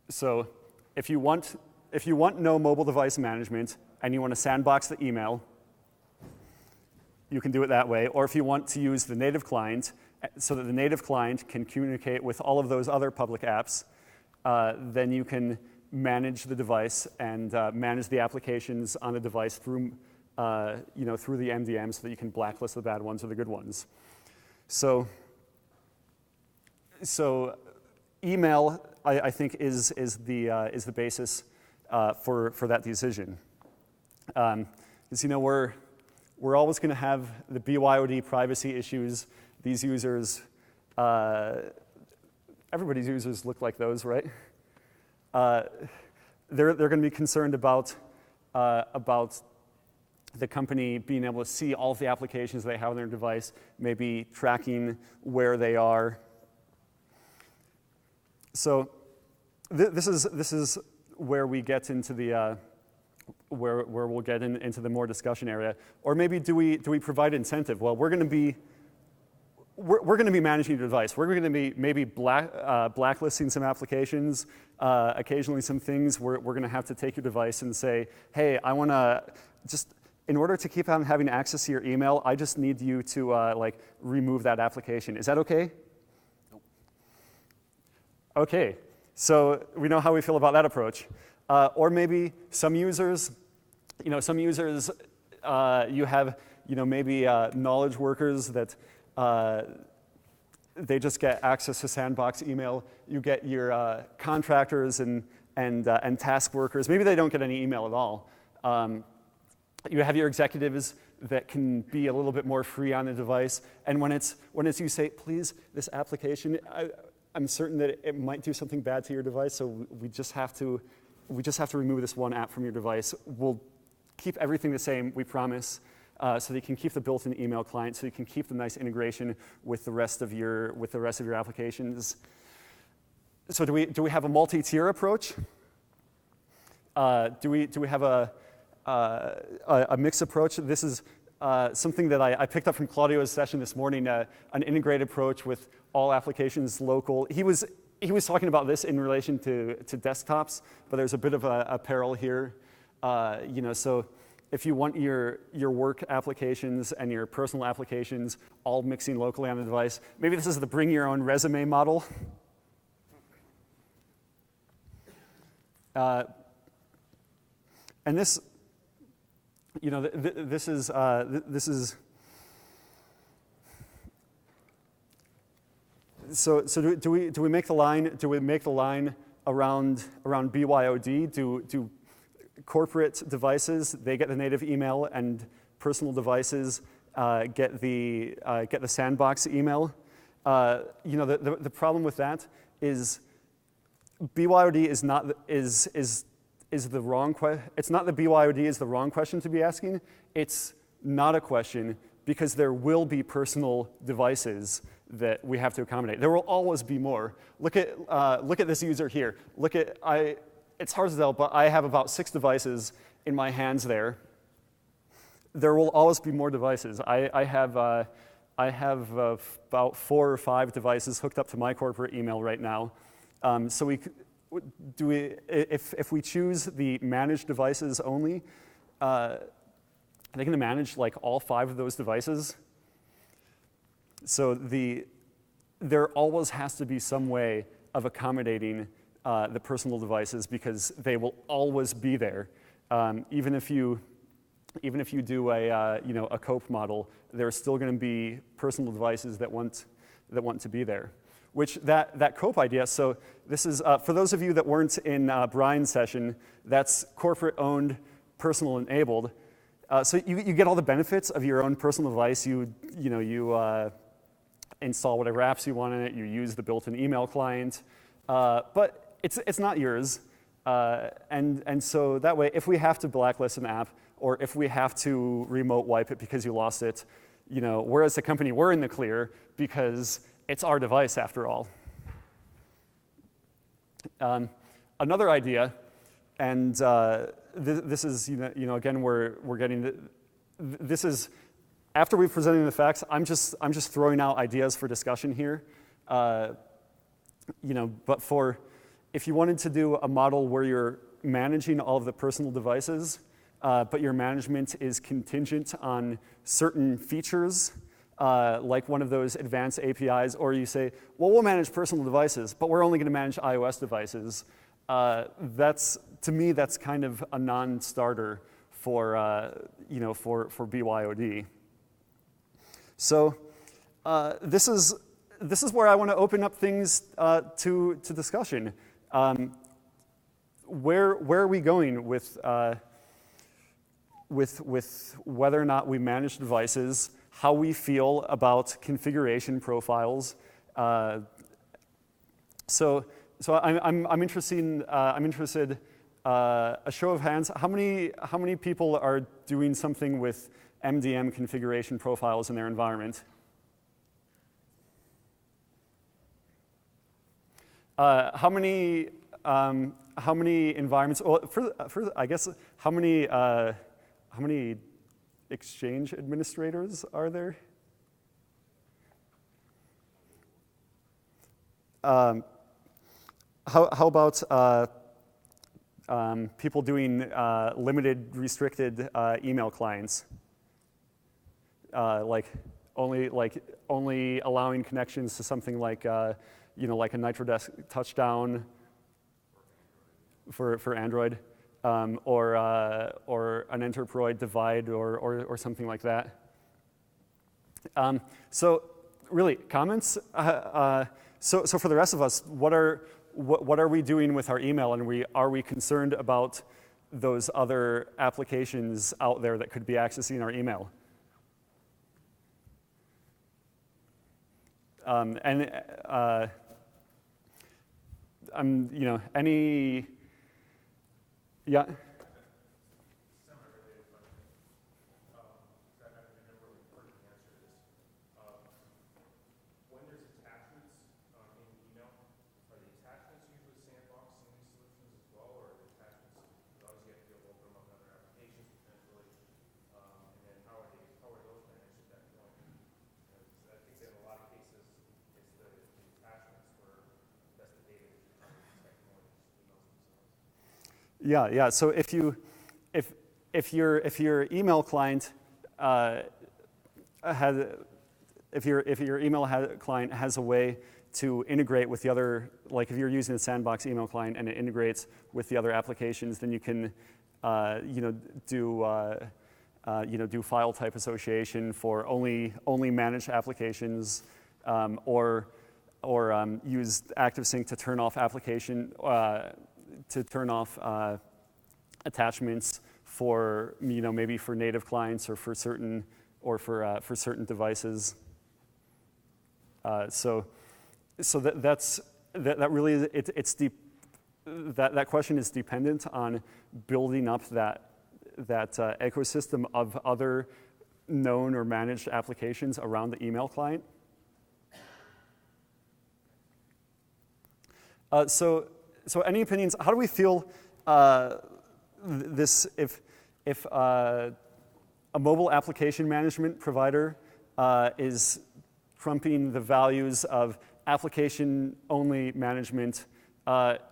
So if you want no mobile device management and you want to sandbox the email, you can do it that way. Or if you want to use the native client so that the native client can communicate with all of those other public apps, then you can manage the device and manage the applications on the device through the MDM so that you can blacklist the bad ones or the good ones. So email, I think, is the basis for that decision. Because we're always going to have the BYOD privacy issues. These users, everybody's users look like those, right? They're going to be concerned about the company being able to see all of the applications they have on their device, maybe tracking where they are. So this is where we get into the where we'll get into the more discussion area. Or maybe do we provide incentive? Well, we're going to be managing your device. We're going to be maybe blacklisting some applications, occasionally some things. We're going to have to take your device and say, hey, I want to just, in order to keep on having access to your email, I just need you to remove that application. Is that okay? Nope. Okay, so we know how we feel about that approach. Or maybe some users, you have, maybe knowledge workers that they just get access to sandbox email. You get your contractors and task workers. Maybe they don't get any email at all. You have your executives that can be a little bit more free on the device. And when it's you say, please, this application, I'm certain that it might do something bad to your device, so we just have to remove this one app from your device. We'll keep everything the same, we promise, so that you can keep the built-in email client, so you can keep the nice integration with the rest of your applications. So do we have a multi-tier approach? Do we have a mixed approach? This is something that I picked up from Claudio's session this morning, an integrated approach with all applications local. He was talking about this in relation to desktops, but there's a bit of a parallel here. So if you want your work applications and your personal applications all mixing locally on the device, maybe this is the bring your own resume model. And this, this is. So do we make the line? Do we make the line around BYOD? Do corporate devices, they get the native email, and personal devices get the sandbox email? The problem with that is BYOD is the wrong question. It's not that BYOD is the wrong question to be asking. It's not a question because there will be personal devices that we have to accommodate. There will always be more. Look at this user here. It's hard to tell, but I have about 6 devices in my hands there. There will always be more devices. I have about 4 or 5 devices hooked up to my corporate email right now. So if we choose the managed devices only, are they going to manage like all 5 of those devices? So there always has to be some way of accommodating the personal devices because they will always be there. Even if you do a COPE model, there are still going to be personal devices that want to be there. Which that COPE idea. So this is for those of you that weren't in Brian's session. That's corporate owned, personal enabled. So you get all the benefits of your own personal device. You install whatever apps you want in it. You use the built-in email client, but it's not yours. And so that way, if we have to blacklist an app, or if we have to remote wipe it because you lost it, we're as a company, we're in the clear because it's our device after all. Another idea, and this is again we're getting this is after we've presented the facts. I'm just throwing out ideas for discussion here. But if you wanted to do a model where you're managing all of the personal devices, but your management is contingent on certain features, like one of those advanced APIs, or you say, well, we'll manage personal devices, but we're only going to manage iOS devices. To me, that's kind of a non-starter for BYOD. So this is where I want to open up things to discussion. Where are we going with whether or not we manage devices, how we feel about configuration profiles? So I'm interested. A show of hands. How many people are doing something with MDM configuration profiles in their environment? How many environments? Well, I guess how many Exchange administrators are there? How about people doing limited, restricted email clients, like only allowing connections to something like like a NitroDesk Touchdown for Android, or an Enterprise Divide or something like that. So really, comments. So for the rest of us, what are we doing with our email, and are we concerned about those other applications out there that could be accessing our email? Any, yeah. Semi-related question. I haven't been really heard the answer to this. When there's attachments in email, are the attachments usually sandboxed in these solutions as well, or are the attachments, because you have to be able to open them up in other applications potentially, and then how are those managed at that point? Because I think that in a lot of cases, it's the attachments where that's the data that you're trying to protect more than just emails themselves. Yeah. So if your email client client has a way to integrate with the other, like if you're using a sandbox email client and it integrates with the other applications, then you can do file type association for only managed applications, or use ActiveSync to turn off attachments for maybe for native clients or for certain devices. So that really is, that question is dependent on building up that ecosystem of other known or managed applications around the email client. So any opinions? How do we feel this if a mobile application management provider is trumping the values of application-only management?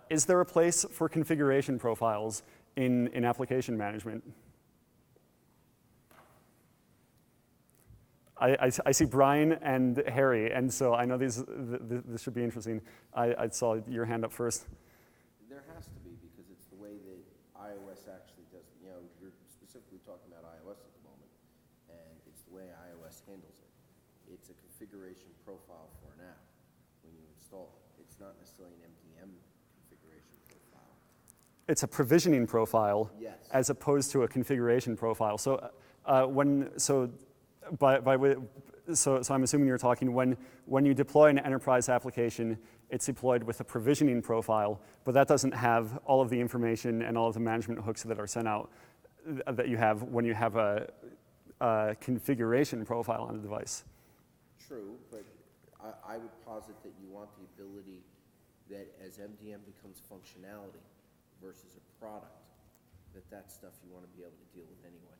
Is there a place for configuration profiles in application management? I see Brian and Harry, and so I know this should be interesting. I saw your hand up first. There has to be, because it's the way that iOS actually does. You know, you're specifically talking about iOS at the moment, and it's the way iOS handles it. It's a configuration profile for an app when you install it. It's not necessarily an MDM configuration profile. It's a provisioning profile, Yes, as opposed to a configuration profile. So so I'm assuming you're talking when you deploy an enterprise application, it's deployed with a provisioning profile, but that doesn't have all of the information and all of the management hooks that are sent out that you have when you have a configuration profile on the device. true, but I would posit that you want the ability that as MDM becomes functionality versus a product, that stuff you want to be able to deal with anyway.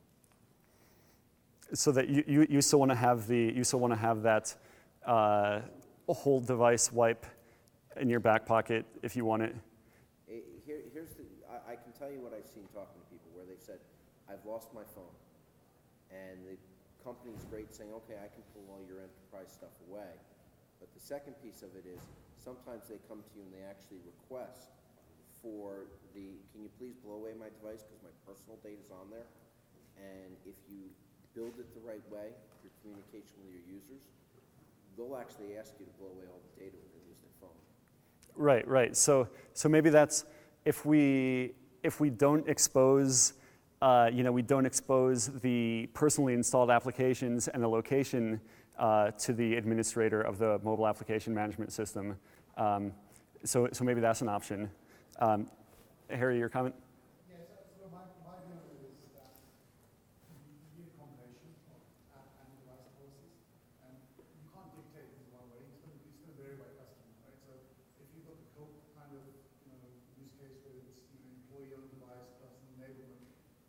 So that you still want to have that whole device wipe in your back pocket if you want it. I can tell you what I've seen talking to people where they've said, I've lost my phone, and the company's great saying, okay, I can pull all your enterprise stuff away, but the second piece of it is sometimes they come to you and they actually request for can you please blow away my device because my personal data's on there, and if you build it the right way, your communication with your users, they'll actually ask you to blow away all the data when they lose their phone. Right. So maybe that's if we don't expose, we don't expose the personally installed applications and the location to the administrator of the mobile application management system. So maybe that's an option. Harry, your comment? Yes, so my view is that you need a combination of app and device policies, and you can't dictate this one way. It's going to vary by customer, right? So if you've got the Coke kind of use case where it's employee-owned device plus enablement,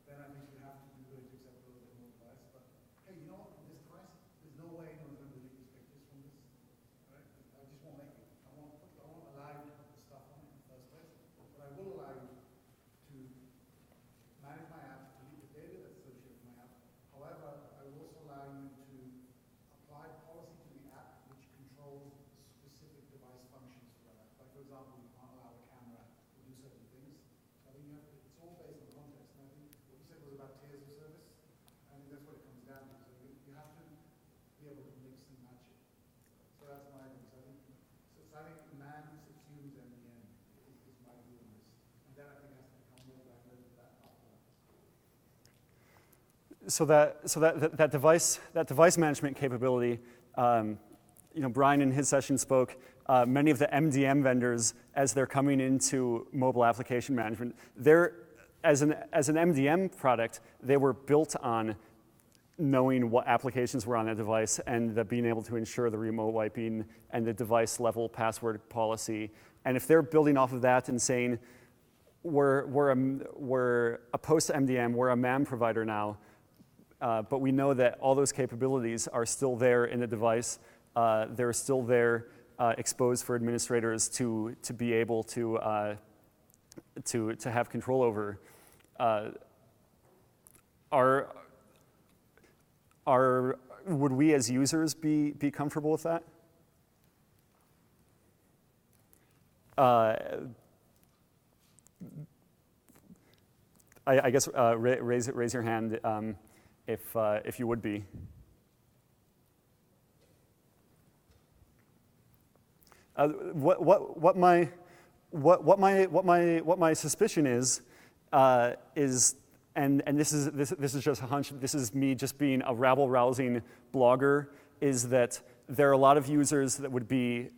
then I think you have to be willing to accept a little bit more device. But hey, you know what? This device, there's no way anyone's going to delete these pictures from this, right? I just won't let you. I won't allow you to put the stuff on it in the first place, but I will allow you to manage my app, delete the data that's associated with my app. However, I will also allow you to apply policy to the app which controls specific device functions for that. Like, for example, you can't allow a camera to do certain things. So I think it's all based on context. And I think what you said was about tiers of service. I think that's what it comes down to. So you have to be able to mix and match it. So that's my view. So I think man subsumes MDM is my view on this. And then I think it has to become more granular to that after that. So that device management capability, Brian in his session spoke. Many of the MDM vendors, as they're coming into mobile application management, as an MDM product, they were built on knowing what applications were on that device and being able to ensure the remote wiping and the device level password policy. And if they're building off of that and saying, we're a post-MDM, we're a MAM provider now, but we know that all those capabilities are still there in the device. They're still there exposed for administrators to be able to have control over. Would we as users be comfortable with that? I guess raise your hand if you would be. What my suspicion is, and this is just a hunch. This is me just being a rabble-rousing blogger. Is that there are a lot of users that would be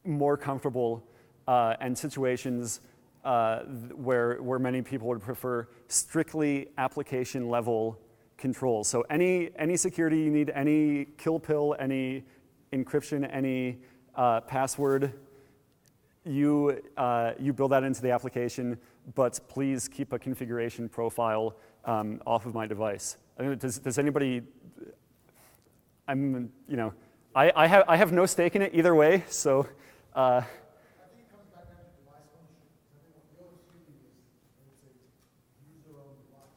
more comfortable and situations where many people would prefer strictly application level controls. So any security you need, any kill pill, any encryption, any password, you build that into the application, but please keep a configuration profile off of my device. Does anybody? I have no stake in it either way, so. I think it comes back down to device ownership. I think what you're assuming is it's a user-owned device.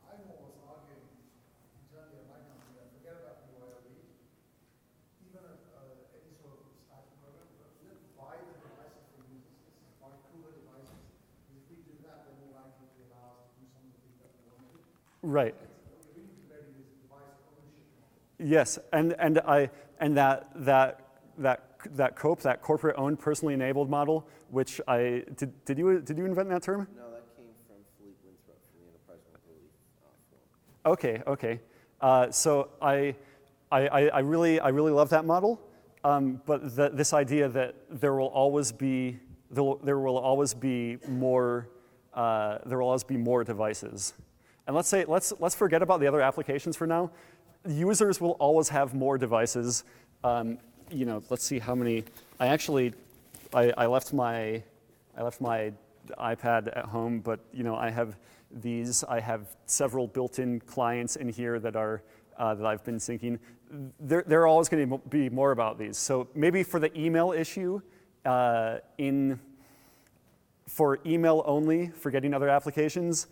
And I'm always arguing internally at my company that forget about BYOD, even any sort of stacking program, but let's buy the devices for users. Let's buy cooler devices. Because if we do that, they're more likely to allow us to do some of the things that we want to do. Right. What we're really debating is device ownership model. Yes, and that COPE, that corporate-owned, personally enabled model, which did you invent that term? No, that came from Philippe Winthrop from the Enterprise Mobility Forum. Okay. So I really love that model, but this idea that there will always be more devices, and let's forget about the other applications for now. Users will always have more devices. Let's see how many. I left my iPad at home, but I have these. I have several built-in clients in here that I've been syncing. There are always going to be more about these. So maybe for the email issue, for email only, forgetting other applications,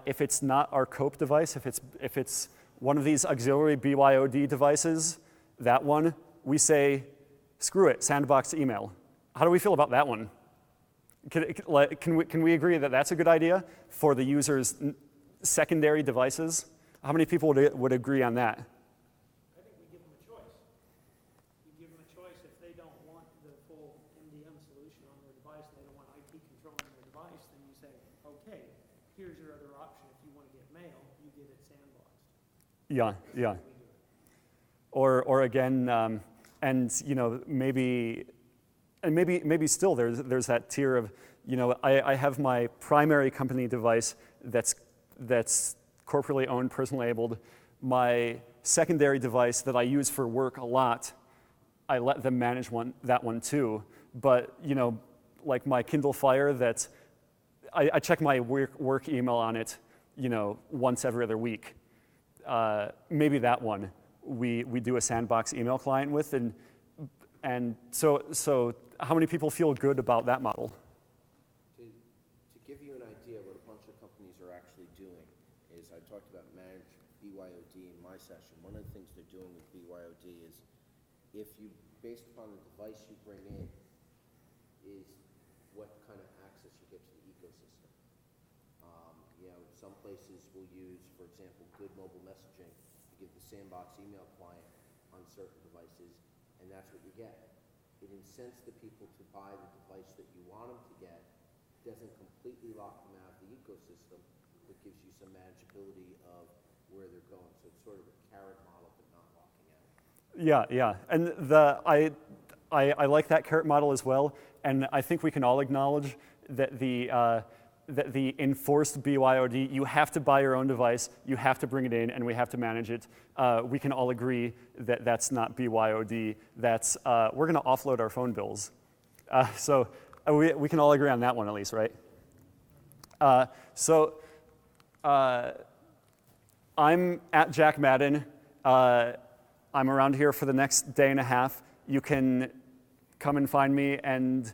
if it's not our COPE device, if it's one of these auxiliary BYOD devices, that one, we say, screw it, sandbox email. How do we feel about that one? Can we agree that that's a good idea for the user's secondary devices? How many people would agree on that? I think we give them a choice. We give them a choice if they don't want the full MDM solution on their device, they don't want IT controlling their device, then you say, okay, here's your other option. If you want to get mail, you get it sandboxed. Yeah. Or again, maybe still there's that tier of, I have my primary company device that's corporately owned, personally enabled. My secondary device that I use for work a lot, I let them manage that one too. But like my Kindle Fire, that I check my work email on it, once every other week. Maybe that one we do a sandbox email client with, and so how many people feel good about that model? To give you an idea what a bunch of companies are actually doing is, I talked about managed BYOD in my session. One of the things they're doing with BYOD is, if you, based upon the device you bring in, is what kind of access you get to the ecosystem. Some places will use, for example, good mobile messaging to give the sandbox email client on certain devices, and that's what you get. It incents the people to buy the device that you want them to get, doesn't completely lock them out of the ecosystem, but gives you some manageability of where they're going. So it's sort of a carrot model, but not locking out. Yeah, and I like that carrot model as well, and I think we can all acknowledge that the enforced BYOD, you have to buy your own device, you have to bring it in, and we have to manage it. We can all agree that that's not BYOD. That's we're going to offload our phone bills. So we can all agree on that one at least, right? I'm at Jack Madden. I'm around here for the next day and a half. You can come and find me and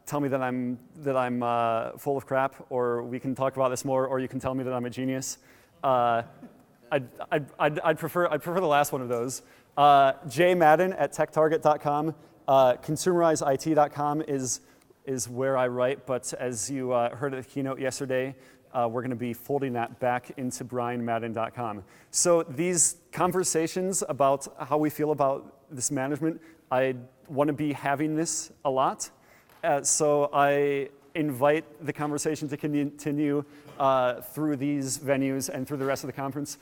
tell me that I'm full of crap, or we can talk about this more, or you can tell me that I'm a genius. I'd prefer the last one of those. jmadden@techtarget.com. ConsumerizeIT.com is where I write, but as you heard at the keynote yesterday, we're going to be folding that back into brianmadden.com. So these conversations about how we feel about this management, I want to be having this a lot. So I invite the conversation to continue through these venues and through the rest of the conference.